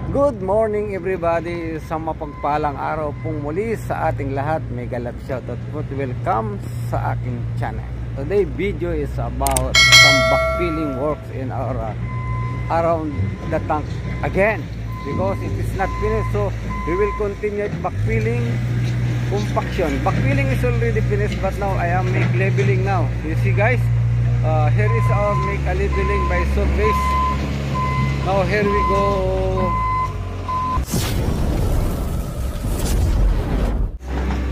Good morning everybody, sa mapagpalang araw pong muli sa ating lahat. Mega love shoutout po, welcome sa aking channel. Today video is about some backfilling works in our around the tank again, because it is not finished, so we will continue backfilling, compaction. Backfilling is already finished, but now I am make leveling now. You see guys, here is our make a leveling by surface. Now here we go.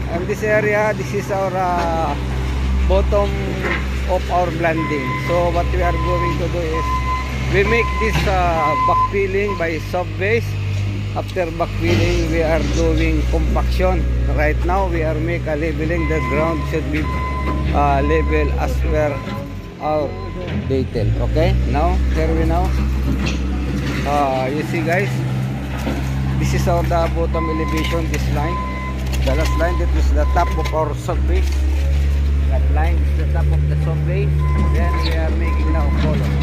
And this area, this is our bottom of our blending. So what we are going to do is we make this backfilling by subbase. After backfilling, we are doing compaction. Right now we are make a leveling. The ground should be level as per our detail. Okay, now here we now you see guys, this is our the bottom elevation. This line, the last line, that is the top of our subbase. That line is the top of the subbase. Then we are making now column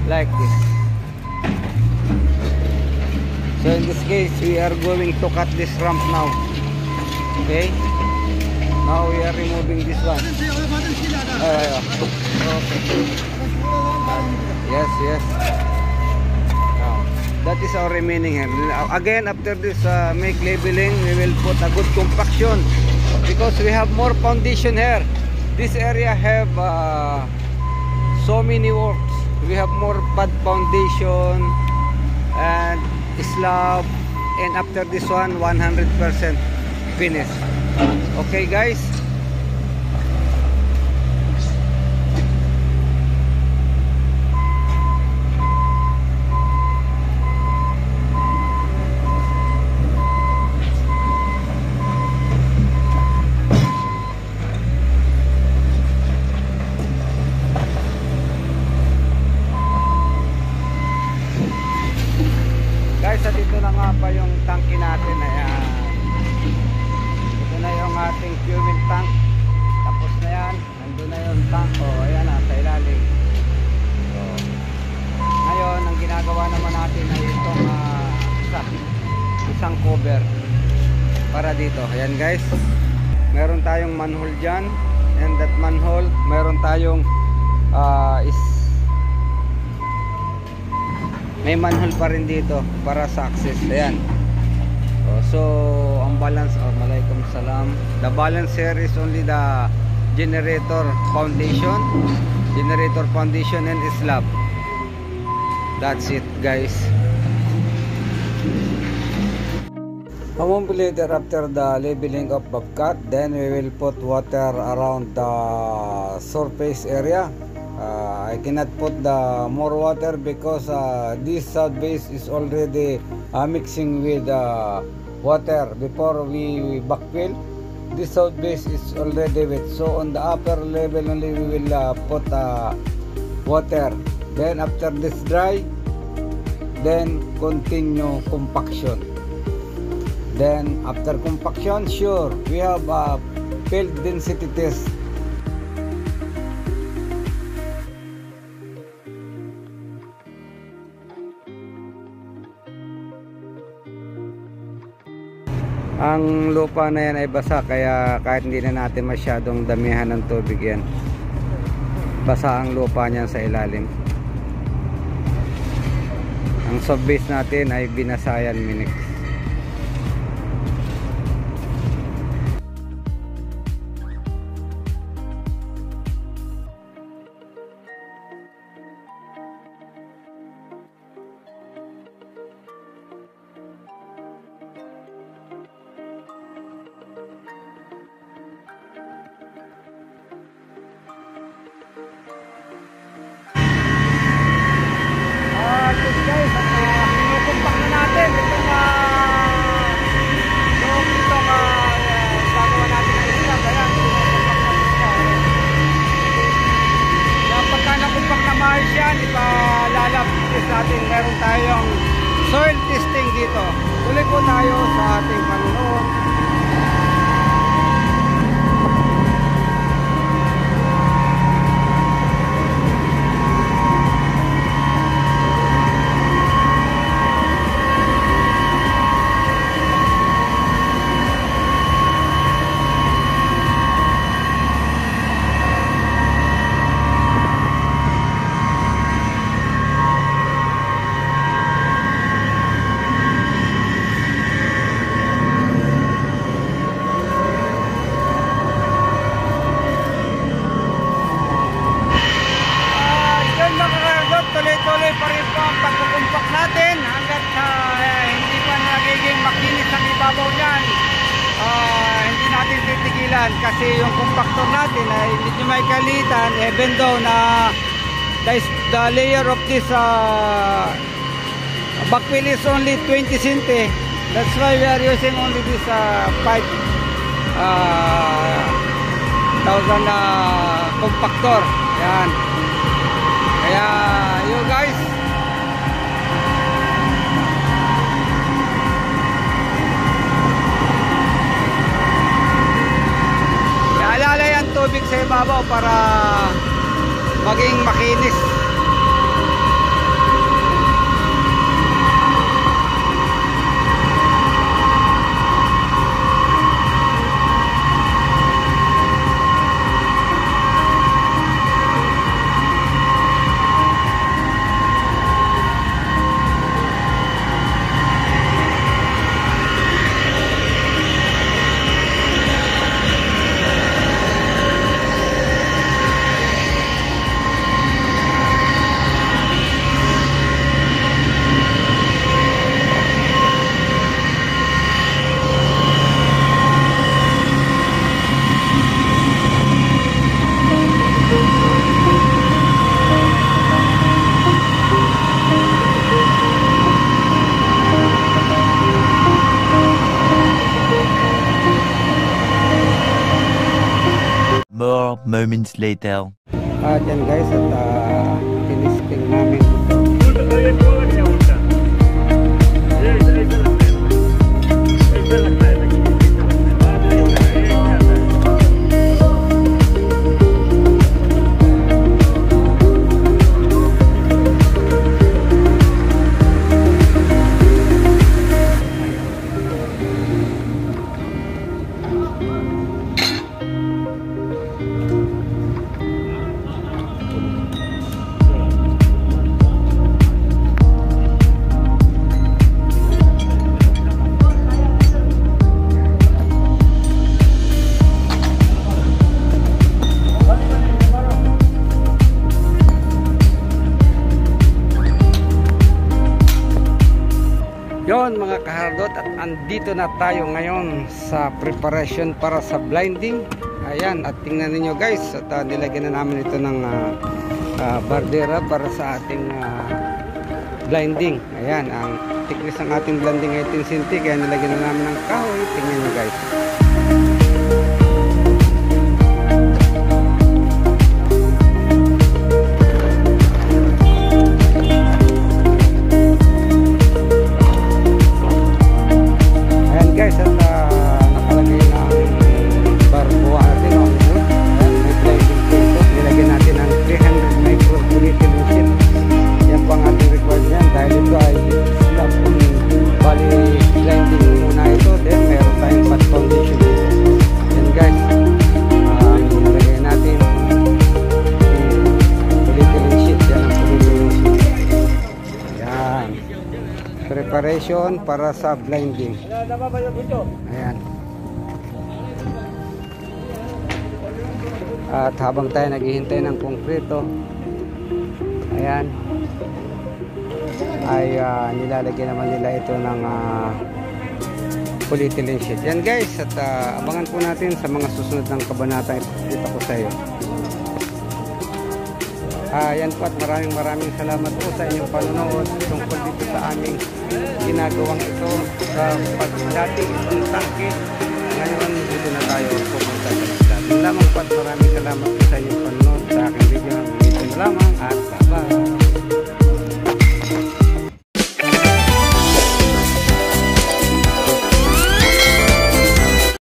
like this. So in this case, we are going to cut this ramp now. Okay, now we are removing this one. Okay. Yes. That is our remaining here. Again, after this make leveling, we will put a good compaction, because we have more foundation here. This area have so many works. We have more pad foundation and slab, and after this one 100% finished. Okay guys, sa dito na nga pa yung tanki natin. Ayan, ito na yung ating fuel tank. Tapos na yan, nandun na yung tank. Ayan na, sa ilalim. So, ngayon ang ginagawa naman natin ay itong isang cover para dito. Ayan guys, meron tayong manhole dyan, and that manhole meron tayong may manhole pa rin dito para sa access. Ayan. So ang balance, Walaikum salam, the balance here is only the generator foundation and slab. That's it guys. A moment later, after the leveling of bobcat, then we will put water around the surface area. I cannot put the more water because this subbase is already mixing with water before we backfill. This subbase is already wet, so on the upper level only we will put water. Then after this dry, then continue compaction. Then after compaction, sure, we have field density test. Ang lupa na yan ay basa, kaya kahit hindi na natin masyadong damihan ng tubig yan, basa ang lupa niyan sa ilalim. Ang subbase natin ay binasayan minix. Guys, kinukumpak na natin itong gagawa natin ng islam. Kaya kinukumpak natin siya. Kaya pagka nakumpak na maayos yan, ipalalapis natin. Meron tayong soil testing dito. Tuloy po tayo sa ating Panginoon. dahilan kasi yung compactor natin ay medyo may kalitan, even though na the layer of this back wheel is only 20 cm. That's why we are using only this 5,000 compactor. Yan. Kaya you guys, ialala ang tubig sa ibabaw para maging makinis. More moments later. Dyan guys, at tinisting namin ito. Yon mga kahardot, at andito na tayo ngayon sa preparation para sa blinding. Ayan, at tingnan niyo guys, at nilagyan na namin ito ng bardera para sa ating blinding. Ayan, ang thickness ng ating blinding ay 18 cm, kaya nilagyan na namin ng kahoy. Tingnan niyo guys. Preparation para sa blinding. Ayan. At habang tayo naghihintay ng konkreto, ayan, ay nilalagyan naman nila ito ng polyethylene sheet. Yan guys, at abangan po natin sa mga susunod ng kabanata. Ipakita ko sa iyo. Yan po, at maraming salamat po sa inyong panonood tungkol dito sa aming ginagawang ito sa pagdating itong tangke. Ngayon dito na tayo pupunta sa isla. Yun lamang po, at maraming salamat po sa inyong panonood sa aking video. Ito lamang, at bye-bye.